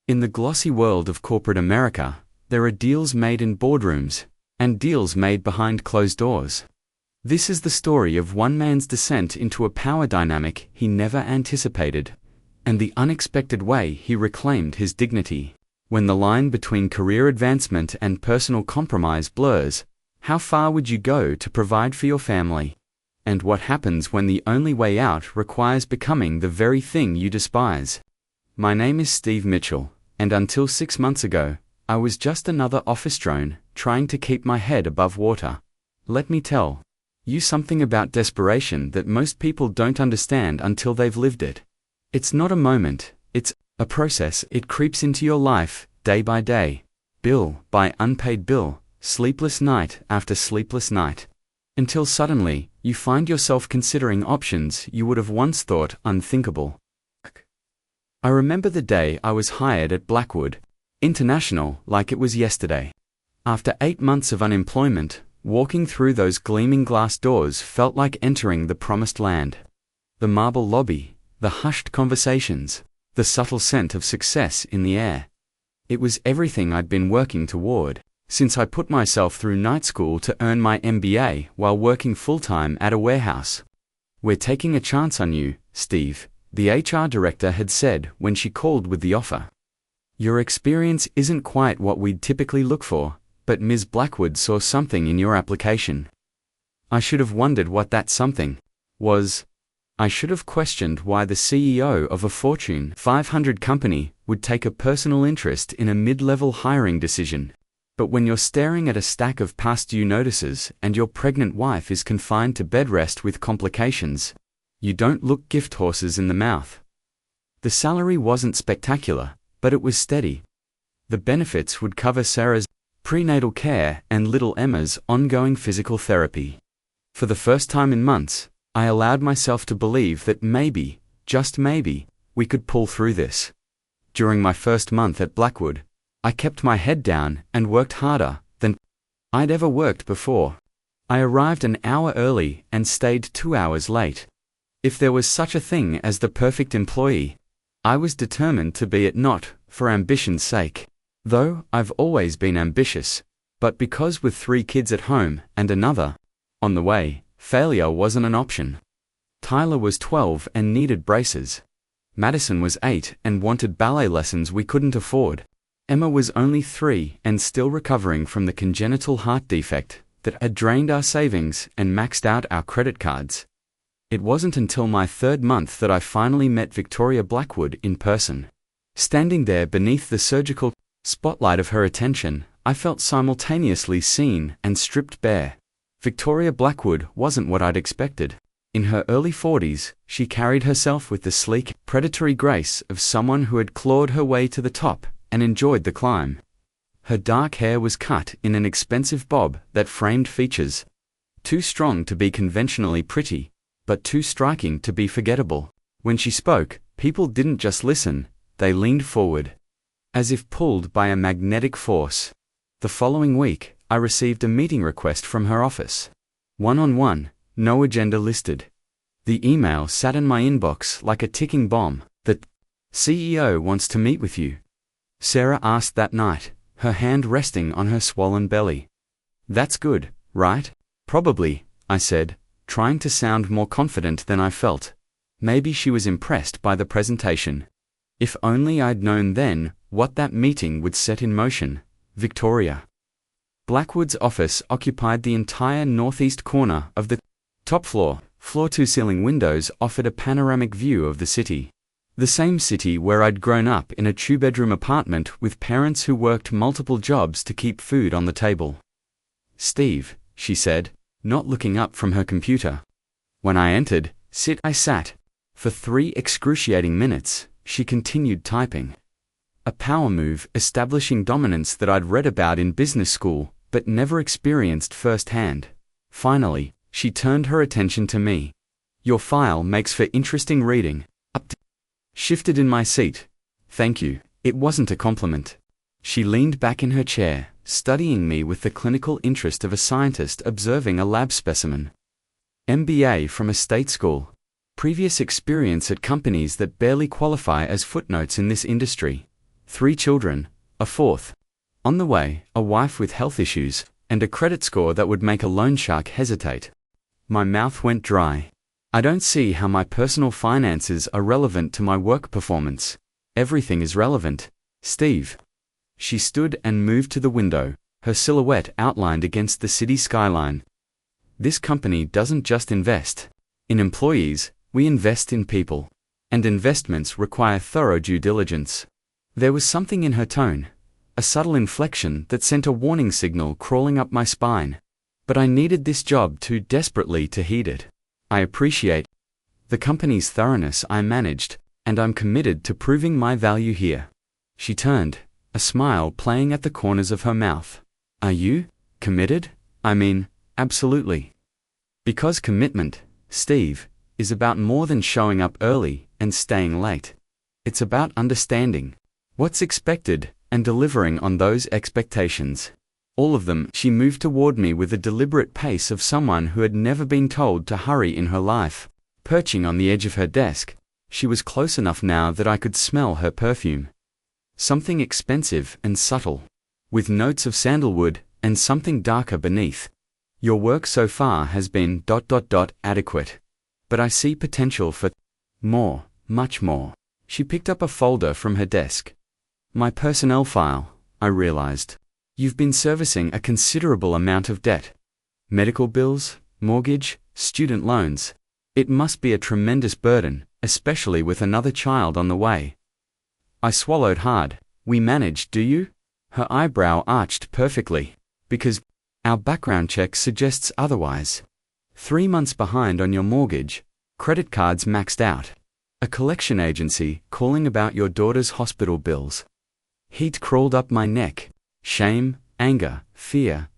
In the glossy world of corporate America, there are deals made in boardrooms, and deals made behind closed doors. This is the story of one man's descent into a power dynamic he never anticipated, and the unexpected way he reclaimed his dignity. When the line between career advancement and personal compromise blurs, how far would you go to provide for your family? And what happens when the only way out requires becoming the very thing you despise? My name is Steve Mitchell, and until 6 months ago, I was just another office drone trying to keep my head above water. Let me tell you something about desperation that most people don't understand until they've lived it. It's not a moment, it's a process. It creeps into your life, day by day, bill by unpaid bill, sleepless night after sleepless night, until suddenly, you find yourself considering options you would have once thought unthinkable. I remember the day I was hired at Blackwood International like it was yesterday. After 8 months of unemployment, walking through those gleaming glass doors felt like entering the promised land. The marble lobby, the hushed conversations, the subtle scent of success in the air. It was everything I'd been working toward since I put myself through night school to earn my MBA while working full-time at a warehouse. "We're taking a chance on you, Steve," the HR director had said when she called with the offer. "Your experience isn't quite what we'd typically look for, but Ms. Blackwood saw something in your application." I should have wondered what that something was. I should have questioned why the CEO of a Fortune 500 company would take a personal interest in a mid-level hiring decision. But when you're staring at a stack of past due notices and your pregnant wife is confined to bed rest with complications, you don't look gift horses in the mouth. The salary wasn't spectacular, but it was steady. The benefits would cover Sarah's prenatal care and little Emma's ongoing physical therapy. For the first time in months, I allowed myself to believe that maybe, just maybe, we could pull through this. During my first month at Blackwood, I kept my head down and worked harder than I'd ever worked before. I arrived an hour early and stayed 2 hours late. If there was such a thing as the perfect employee, I was determined to be it, not for ambition's sake. Though I've always been ambitious, but because with 3 kids at home and another on the way, failure wasn't an option. Tyler was 12 and needed braces. Madison was 8 and wanted ballet lessons we couldn't afford. Emma was only 3 and still recovering from the congenital heart defect that had drained our savings and maxed out our credit cards. It wasn't until my 3rd month that I finally met Victoria Blackwood in person. Standing there beneath the surgical spotlight of her attention, I felt simultaneously seen and stripped bare. Victoria Blackwood wasn't what I'd expected. In her early 40s, she carried herself with the sleek, predatory grace of someone who had clawed her way to the top and enjoyed the climb. Her dark hair was cut in an expensive bob that framed features too strong to be conventionally pretty, but too striking to be forgettable. When she spoke, people didn't just listen, they leaned forward, as if pulled by a magnetic force. The following week, I received a meeting request from her office. One-on-one, no agenda listed. The email sat in my inbox like a ticking bomb. "The CEO wants to meet with you," Sarah asked that night, her hand resting on her swollen belly. "That's good, right?" "Probably," I said, trying to sound more confident than I felt. Maybe she was impressed by the presentation. If only I'd known then what that meeting would set in motion. Victoria Blackwood's office occupied the entire northeast corner of the top floor. Floor-to-ceiling windows offered a panoramic view of the city. The same city where I'd grown up in a 2-bedroom apartment with parents who worked multiple jobs to keep food on the table. "Steve," she said, not looking up from her computer. When I entered, I sat. For 3 excruciating minutes, she continued typing. A power move establishing dominance that I'd read about in business school, but never experienced firsthand. Finally, she turned her attention to me. "Your file makes for interesting reading." Shifted in my seat. "Thank you." It wasn't a compliment. She leaned back in her chair, studying me with the clinical interest of a scientist observing a lab specimen. MBA from a state school. Previous experience at companies that barely qualify as footnotes in this industry. 3 children, a fourth. On the way, a wife with health issues, and a credit score that would make a loan shark hesitate. My mouth went dry. I don't see how my personal finances are relevant to my work performance. Everything is relevant, Steve. She stood and moved to the window, her silhouette outlined against the city skyline. This company doesn't just invest in employees, we invest in people. And investments require thorough due diligence. There was something in her tone, a subtle inflection that sent a warning signal crawling up my spine. But I needed this job too desperately to heed it. I appreciate the company's thoroughness I managed, and I'm committed to proving my value here. She turned, a smile playing at the corners of her mouth. Are you committed? I mean, absolutely. Because commitment, Steve, is about more than showing up early and staying late. It's about understanding what's expected and delivering on those expectations. All of them. She moved toward me with the deliberate pace of someone who had never been told to hurry in her life. Perching on the edge of her desk, she was close enough now that I could smell her perfume. Something expensive and subtle, with notes of sandalwood and something darker beneath. Your work so far has been ... adequate. But I see potential for more, much more. She picked up a folder from her desk. My personnel file, I realized. You've been servicing a considerable amount of debt. Medical bills, mortgage, student loans. It must be a tremendous burden, especially with another child on the way. I swallowed hard. We manage, do you? Her eyebrow arched perfectly. Because our background check suggests otherwise. 3 months behind on your mortgage, credit cards maxed out. A collection agency calling about your daughter's hospital bills. Heat crawled up my neck. Shame, anger, fear.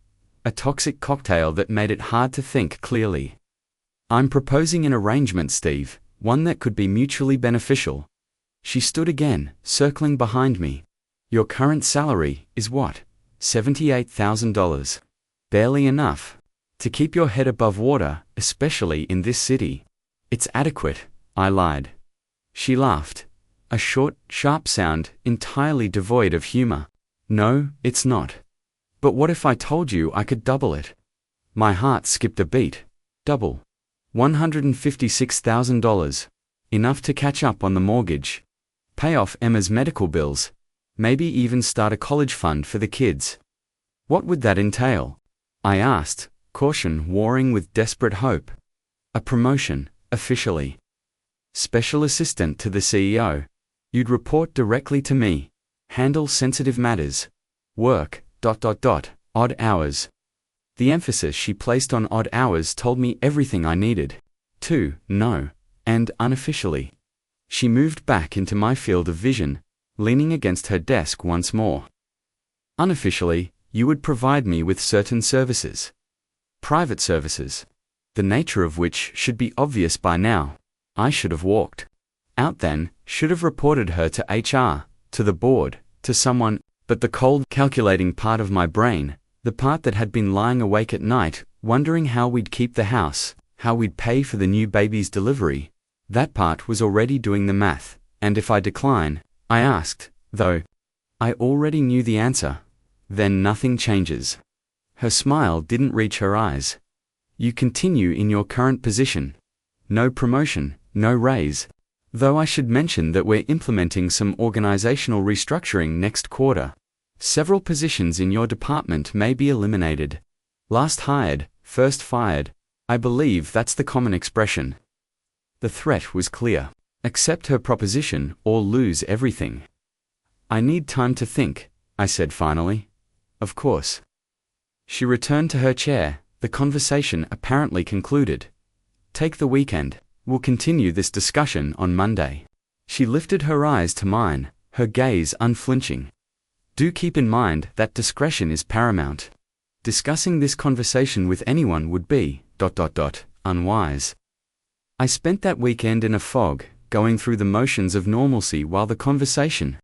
A toxic cocktail that made it hard to think clearly. I'm proposing an arrangement, Steve, one that could be mutually beneficial. She stood again, circling behind me. Your current salary is what? $78,000. Barely enough to keep your head above water, especially in this city. It's adequate, I lied. She laughed. A short, sharp sound, entirely devoid of humor. No, it's not. But what if I told you I could double it? My heart skipped a beat. Double. $156,000. Enough to catch up on the mortgage. Pay off Emma's medical bills. Maybe even start a college fund for the kids. What would that entail? I asked, caution warring with desperate hope. A promotion, officially. Special assistant to the CEO. You'd report directly to me. Handle sensitive matters. Work, ... odd hours. The emphasis she placed on odd hours told me everything I needed to know, and unofficially. She moved back into my field of vision, leaning against her desk once more. Unofficially, you would provide me with certain services. Private services. The nature of which should be obvious by now. I should have walked out then, should have reported her to HR, to the board, to someone, but the cold, calculating part of my brain, the part that had been lying awake at night, wondering how we'd keep the house, how we'd pay for the new baby's delivery, that part was already doing the math, and if I decline, I asked, though I already knew the answer, then nothing changes. Her smile didn't reach her eyes. You continue in your current position. No promotion, no raise. Though I should mention that we're implementing some organizational restructuring next quarter. Several positions in your department may be eliminated. Last hired, first fired. I believe that's the common expression. The threat was clear. Accept her proposition or lose everything. I need time to think, I said finally. Of course. She returned to her chair, the conversation apparently concluded. Take the weekend. We'll continue this discussion on Monday. She lifted her eyes to mine, her gaze unflinching. Do keep in mind that discretion is paramount. Discussing this conversation with anyone would be ... unwise. I spent that weekend in a fog, going through the motions of normalcy while the conversation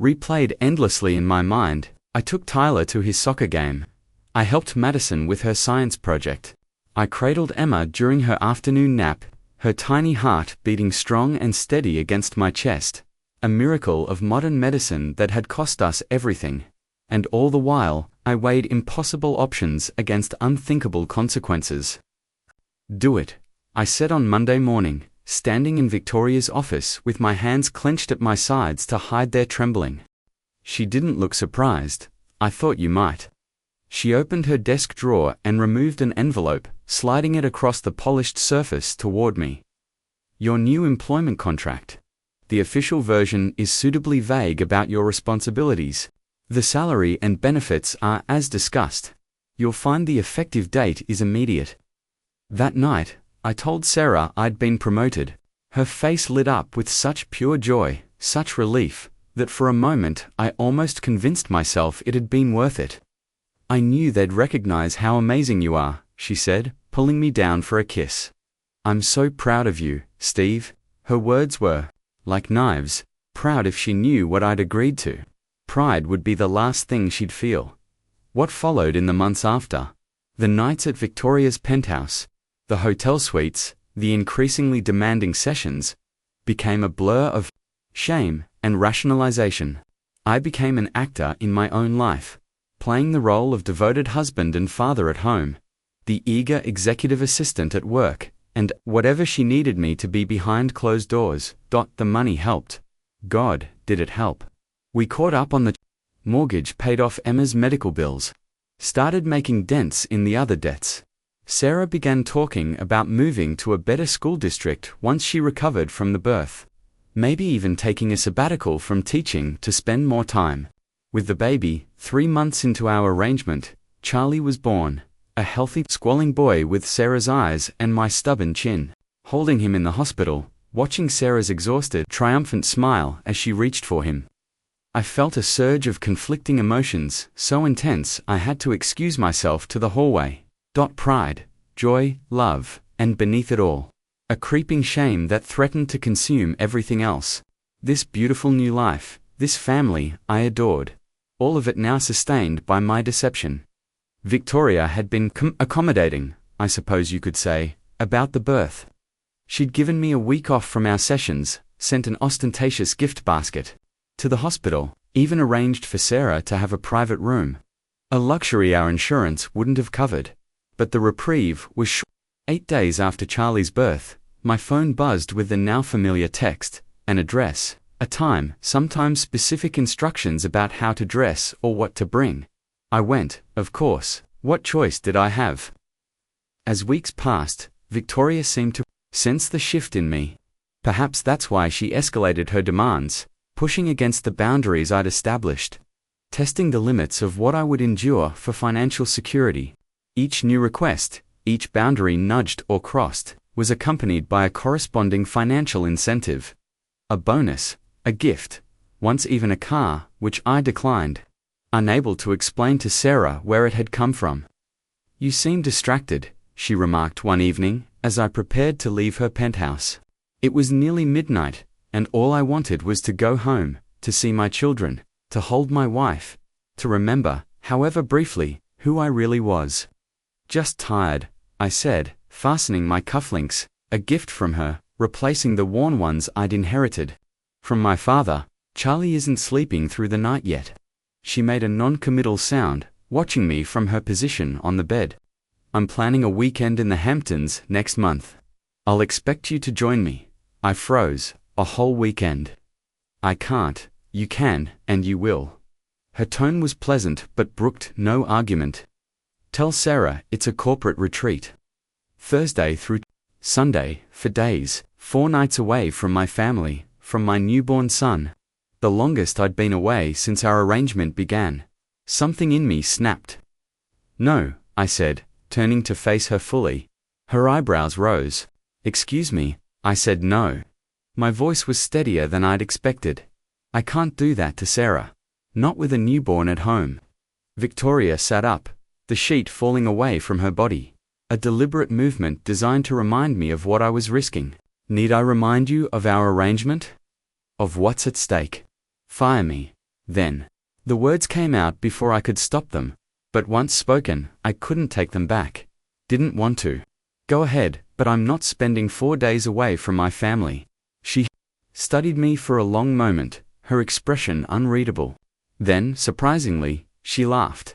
replayed endlessly in my mind. I took Tyler to his soccer game. I helped Madison with her science project. I cradled Emma during her afternoon nap, her tiny heart beating strong and steady against my chest. A miracle of modern medicine that had cost us everything. And all the while, I weighed impossible options against unthinkable consequences. Do it, I said on Monday morning, standing in Victoria's office with my hands clenched at my sides to hide their trembling. She didn't look surprised. I thought you might. She opened her desk drawer and removed an envelope, sliding it across the polished surface toward me. Your new employment contract. The official version is suitably vague about your responsibilities. The salary and benefits are as discussed. You'll find the effective date is immediate. That night, I told Sarah I'd been promoted. Her face lit up with such pure joy, such relief, that for a moment I almost convinced myself it had been worth it. I knew they'd recognize how amazing you are, she said, pulling me down for a kiss. I'm so proud of you, Steve. Her words were like knives, proud if she knew what I'd agreed to. Pride would be the last thing she'd feel. What followed in the months after? The nights at Victoria's penthouse, the hotel suites, the increasingly demanding sessions, became a blur of shame and rationalization. I became an actor in my own life, playing the role of devoted husband and father at home, the eager executive assistant at work, and whatever she needed me to be behind closed doors. The money helped. God, did it help. We caught up on the mortgage, paid off Emma's medical bills, started making dents in the other debts. Sarah began talking about moving to a better school district once she recovered from the birth. Maybe even taking a sabbatical from teaching to spend more time with the baby. 3 months into our arrangement, Charlie was born, a healthy, squalling boy with Sarah's eyes and my stubborn chin. Holding him in the hospital, watching Sarah's exhausted, triumphant smile as she reached for him, I felt a surge of conflicting emotions, so intense I had to excuse myself to the hallway. Pride, joy, love, and beneath it all, a creeping shame that threatened to consume everything else. This beautiful new life, this family I adored, all of it now sustained by my deception. Victoria had been accommodating, I suppose you could say, about the birth. She'd given me a week off from our sessions, sent an ostentatious gift basket to the hospital, even arranged for Sarah to have a private room, a luxury our insurance wouldn't have covered. But the reprieve was short. 8 days after Charlie's birth, my phone buzzed with the now familiar text, an address, a time, sometimes specific instructions about how to dress or what to bring. I went, of course. What choice did I have? As weeks passed, Victoria seemed to sense the shift in me. Perhaps that's why she escalated her demands, pushing against the boundaries I'd established, testing the limits of what I would endure for financial security. Each new request, each boundary nudged or crossed, was accompanied by a corresponding financial incentive. A bonus, a gift, once even a car, which I declined, unable to explain to Sarah where it had come from. You seem distracted, she remarked one evening, as I prepared to leave her penthouse. It was nearly midnight, and all I wanted was to go home, to see my children, to hold my wife, to remember, however briefly, who I really was. Just tired, I said, fastening my cufflinks, a gift from her, replacing the worn ones I'd inherited from my father. Charlie isn't sleeping through the night yet. She made a non-committal sound, watching me from her position on the bed. I'm planning a weekend in the Hamptons next month. I'll expect you to join me. I froze. A whole weekend. I can't. You can, and you will. Her tone was pleasant but brooked no argument. Tell Sarah it's a corporate retreat. Thursday through Sunday, for days, 4 nights away from my family, from my newborn son. The longest I'd been away since our arrangement began. Something in me snapped. No, I said, turning to face her fully. Her eyebrows rose. Excuse me, I said no. My voice was steadier than I'd expected. I can't do that to Sarah. Not with a newborn at home. Victoria sat up, the sheet falling away from her body. A deliberate movement designed to remind me of what I was risking. Need I remind you of our arrangement? Of what's at stake? Fire me, then. The words came out before I could stop them, but once spoken, I couldn't take them back. Didn't want to. Go ahead, but I'm not spending 4 days away from my family. She studied me for a long moment, her expression unreadable. Then, surprisingly, she laughed.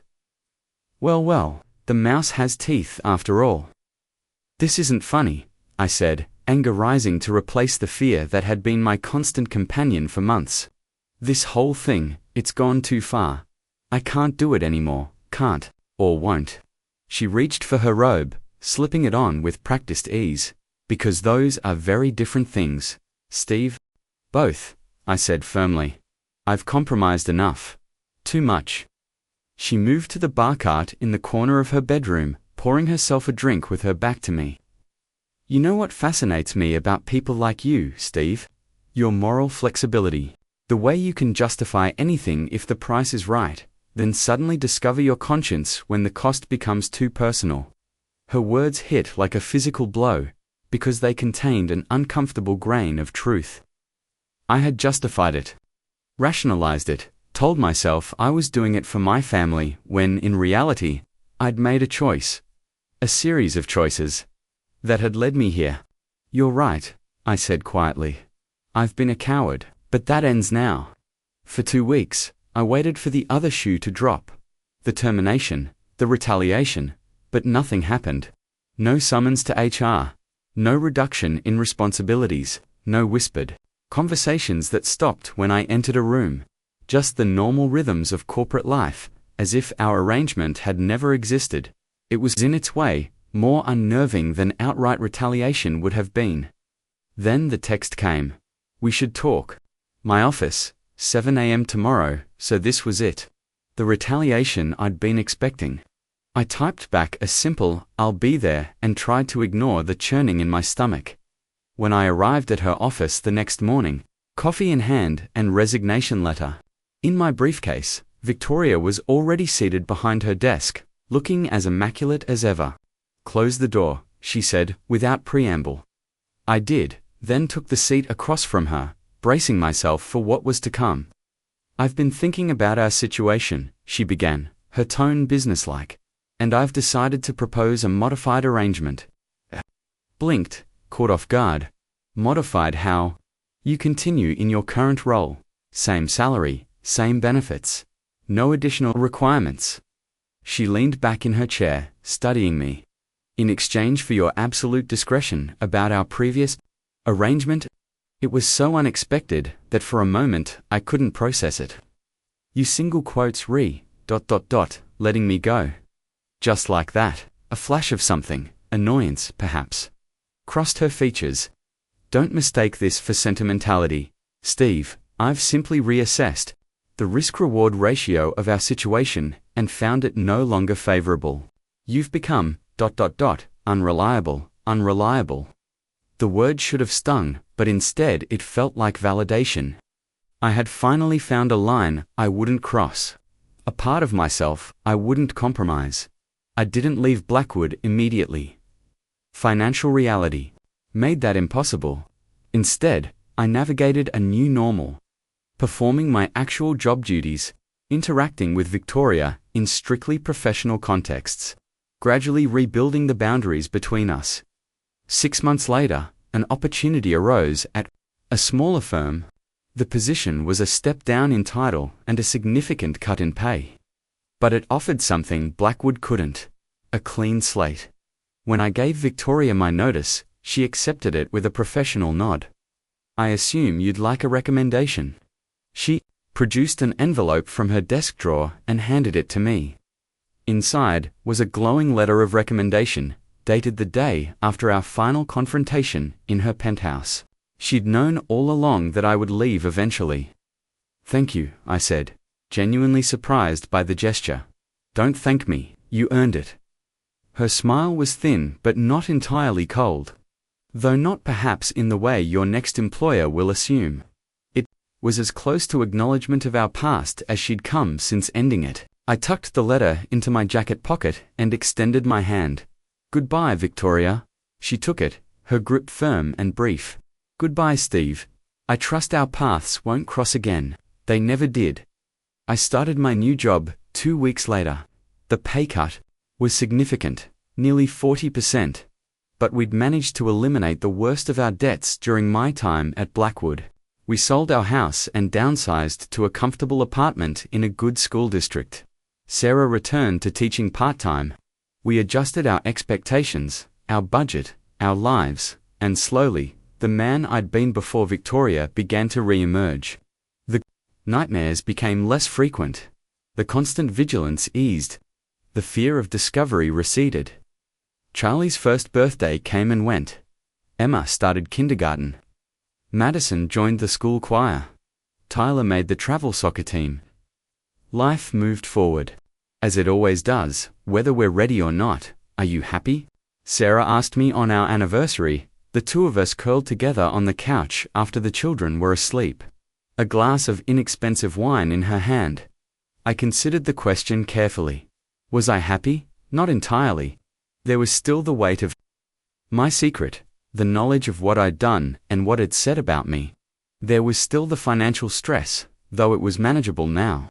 Well, well, the mouse has teeth after all. This isn't funny, I said, anger rising to replace the fear that had been my constant companion for months. This whole thing, it's gone too far. I can't do it anymore, can't, or won't. She reached for her robe, slipping it on with practiced ease. Because those are very different things, Steve. Both, I said firmly. I've compromised enough. Too much. She moved to the bar cart in the corner of her bedroom, pouring herself a drink with her back to me. You know what fascinates me about people like you, Steve? Your moral flexibility. The way you can justify anything if the price is right, then suddenly discover your conscience when the cost becomes too personal. Her words hit like a physical blow, because they contained an uncomfortable grain of truth. I had justified it, rationalized it, told myself I was doing it for my family when, in reality, I'd made a choice. A series of choices that had led me here. You're right, I said quietly. I've been a coward, but that ends now. For 2 weeks, I waited for the other shoe to drop. The termination, the retaliation, but nothing happened. No summons to HR. No reduction in responsibilities, no whispered conversations that stopped when I entered a room. Just the normal rhythms of corporate life, as if our arrangement had never existed. It was in its way more unnerving than outright retaliation would have been. Then the text came. We should talk. My office, 7 a.m. tomorrow, so this was it. The retaliation I'd been expecting. I typed back a simple, I'll be there, and tried to ignore the churning in my stomach. When I arrived at her office the next morning, coffee in hand and resignation letter in my briefcase, Victoria was already seated behind her desk, looking as immaculate as ever. Close the door, she said, without preamble. I did, then took the seat across from her, bracing myself for what was to come. I've been thinking about our situation, she began, her tone businesslike. And I've decided to propose a modified arrangement. Blinked, caught off guard. Modified how? You continue in your current role. Same salary, same benefits. No additional requirements. She leaned back in her chair, studying me. In exchange for your absolute discretion about our previous arrangement? It was so unexpected that for a moment I couldn't process it. You single quotes letting me go. Just like that, a flash of something, annoyance, perhaps, crossed her features. Don't mistake this for sentimentality, Steve. I've simply reassessed the risk-reward ratio of our situation and found it no longer favorable. You've become, unreliable. The word should have stung, but instead it felt like validation. I had finally found a line I wouldn't cross. A part of myself I wouldn't compromise. I didn't leave Blackwood immediately. Financial reality made that impossible. Instead, I navigated a new normal, performing my actual job duties, interacting with Victoria in strictly professional contexts, gradually rebuilding the boundaries between us. 6 months later, an opportunity arose at a smaller firm. The position was a step down in title and a significant cut in pay. But it offered something Blackwood couldn't: a clean slate. When I gave Victoria my notice, she accepted it with a professional nod. I assume you'd like a recommendation. She produced an envelope from her desk drawer and handed it to me. Inside was a glowing letter of recommendation, dated the day after our final confrontation in her penthouse. She'd known all along that I would leave eventually. Thank you, I said, genuinely surprised by the gesture. Don't thank me, you earned it. Her smile was thin but not entirely cold. Though not perhaps in the way your next employer will assume. It was as close to acknowledgement of our past as she'd come since ending it. I tucked the letter into my jacket pocket and extended my hand. Goodbye, Victoria. She took it, her grip firm and brief. Goodbye, Steve. I trust our paths won't cross again. They never did. I started my new job 2 weeks later. The pay cut was significant, nearly 40%. But we'd managed to eliminate the worst of our debts during my time at Blackwood. We sold our house and downsized to a comfortable apartment in a good school district. Sarah returned to teaching part-time. We adjusted our expectations, our budget, our lives, and slowly, the man I'd been before Victoria began to re-emerge. The nightmares became less frequent. The constant vigilance eased. The fear of discovery receded. Charlie's first birthday came and went. Emma started kindergarten. Madison joined the school choir. Tyler made the travel soccer team. Life moved forward. As it always does, whether we're ready or not. Are you happy? Sarah asked me on our anniversary, the two of us curled together on the couch after the children were asleep. A glass of inexpensive wine in her hand. I considered the question carefully. Was I happy? Not entirely. There was still the weight of my secret, the knowledge of what I'd done and what it said about me. There was still the financial stress, though it was manageable now.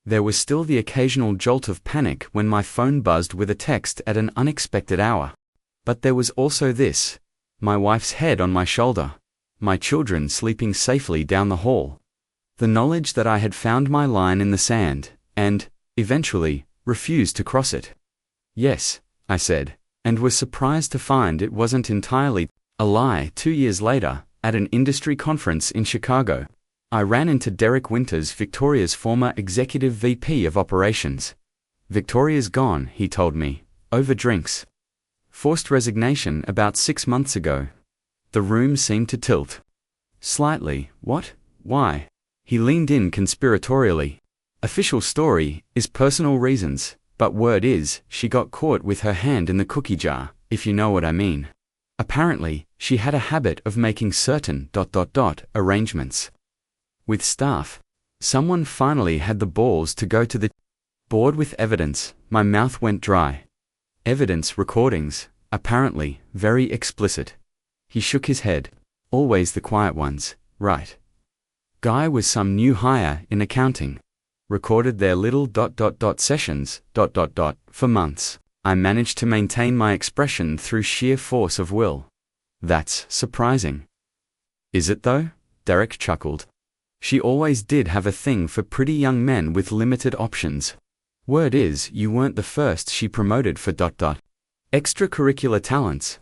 There was still the occasional jolt of panic when my phone buzzed with a text at an unexpected hour. But there was also this, my wife's head on my shoulder, my children sleeping safely down the hall. The knowledge that I had found my line in the sand, and, eventually, refused to cross it. Yes, I said, and was surprised to find it wasn't entirely a lie. 2 years later, at an industry conference in Chicago, I ran into Derek Winters, Victoria's former executive VP of operations. Victoria's gone, he told me, over drinks. Forced resignation about 6 months ago. The room seemed to tilt. Slightly. What? Why? He leaned in conspiratorially. Official story is personal reasons, but word is she got caught with her hand in the cookie jar, if you know what I mean. Apparently, she had a habit of making certain ... arrangements with staff. Someone finally had the balls to go to the board with evidence. My mouth went dry. Evidence recordings, apparently, very explicit. He shook his head. Always the quiet ones, right. Guy was some new hire in accounting. Recorded their little ... sessions ... for months. I managed to maintain my expression through sheer force of will. That's surprising. Is it though? Derek chuckled. She always did have a thing for pretty young men with limited options. Word is, you weren't the first she promoted for ... extracurricular talents.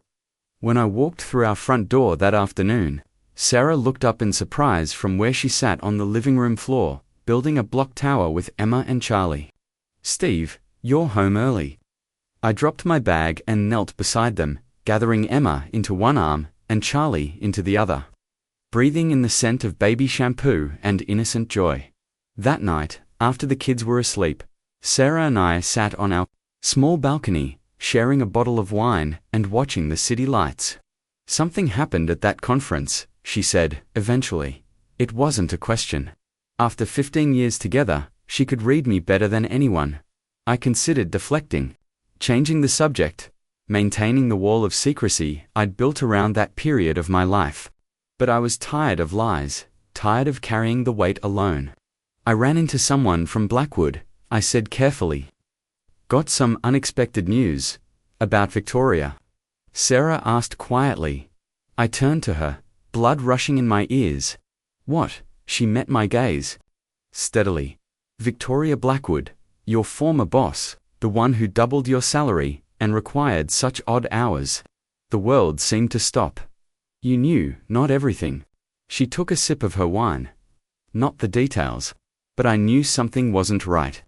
When I walked through our front door that afternoon, Sarah looked up in surprise from where she sat on the living room floor, building a block tower with Emma and Charlie. Steve, you're home early. I dropped my bag and knelt beside them, gathering Emma into one arm and Charlie into the other. Breathing in the scent of baby shampoo and innocent joy. That night, after the kids were asleep, Sarah and I sat on our small balcony, sharing a bottle of wine and watching the city lights. Something happened at that conference, she said, eventually. It wasn't a question. After 15 years together, she could read me better than anyone. I considered deflecting, changing the subject, maintaining the wall of secrecy I'd built around that period of my life. But I was tired of lies, tired of carrying the weight alone. I ran into someone from Blackwood, I said carefully. Got some unexpected news about Victoria? Sarah asked quietly. I turned to her, blood rushing in my ears. What? She met my gaze. Steadily. Victoria Blackwood, your former boss, the one who doubled your salary and required such odd hours. The world seemed to stop. You knew, not everything. She took a sip of her wine. Not the details. But I knew something wasn't right.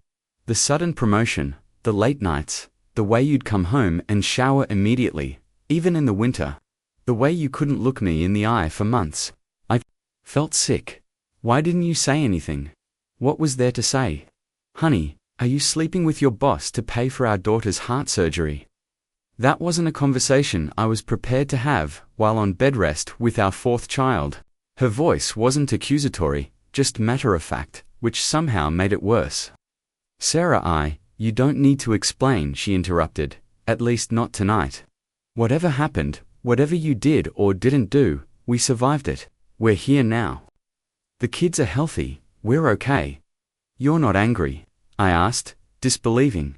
The sudden promotion, the late nights, the way you'd come home and shower immediately, even in the winter. The way you couldn't look me in the eye for months. I felt sick. Why didn't you say anything? What was there to say? Honey, are you sleeping with your boss to pay for our daughter's heart surgery? That wasn't a conversation I was prepared to have while on bed rest with our fourth child. Her voice wasn't accusatory, just matter-of-fact, which somehow made it worse. Sarah, you don't need to explain, she interrupted, at least not tonight. Whatever happened, whatever you did or didn't do, we survived it. We're here now. The kids are healthy, we're okay. You're not angry? I asked, disbelieving.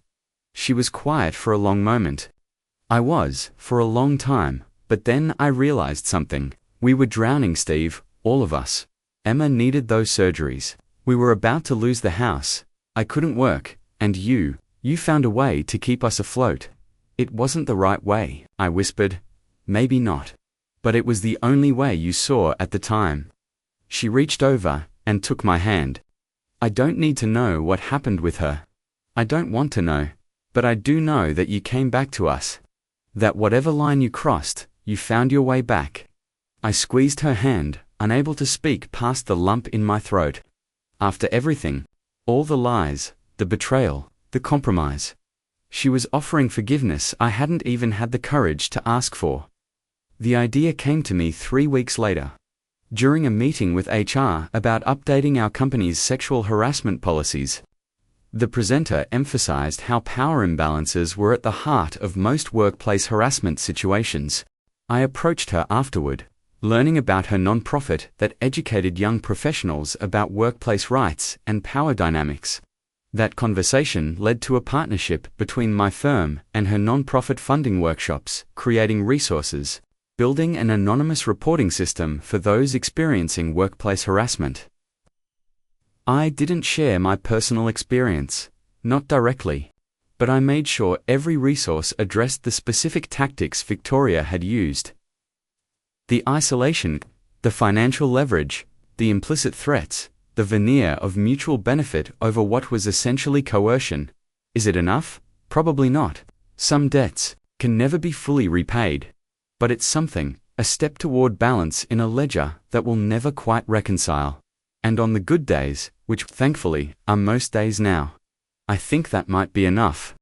She was quiet for a long moment. I was, for a long time, but then I realized something. We were drowning, Steve, all of us. Emma needed those surgeries. We were about to lose the house. I couldn't work, and you found a way to keep us afloat. It wasn't the right way, I whispered. Maybe not. But it was the only way you saw at the time. She reached over and took my hand. I don't need to know what happened with her. I don't want to know. But I do know that you came back to us. That whatever line you crossed, you found your way back. I squeezed her hand, unable to speak past the lump in my throat. After everything, all the lies, the betrayal, the compromise, she was offering forgiveness I hadn't even had the courage to ask for. The idea came to me 3 weeks later. During a meeting with HR about updating our company's sexual harassment policies. The presenter emphasized how power imbalances were at the heart of most workplace harassment situations. I approached her afterward, learning about her nonprofit that educated young professionals about workplace rights and power dynamics. That conversation led to a partnership between my firm and her nonprofit funding workshops, creating resources, building an anonymous reporting system for those experiencing workplace harassment. I didn't share my personal experience, not directly, but I made sure every resource addressed the specific tactics Victoria had used. The isolation, the financial leverage, the implicit threats, the veneer of mutual benefit over what was essentially coercion. Is it enough? Probably not. Some debts can never be fully repaid. But it's something, a step toward balance in a ledger that will never quite reconcile. And on the good days, which thankfully are most days now, I think that might be enough.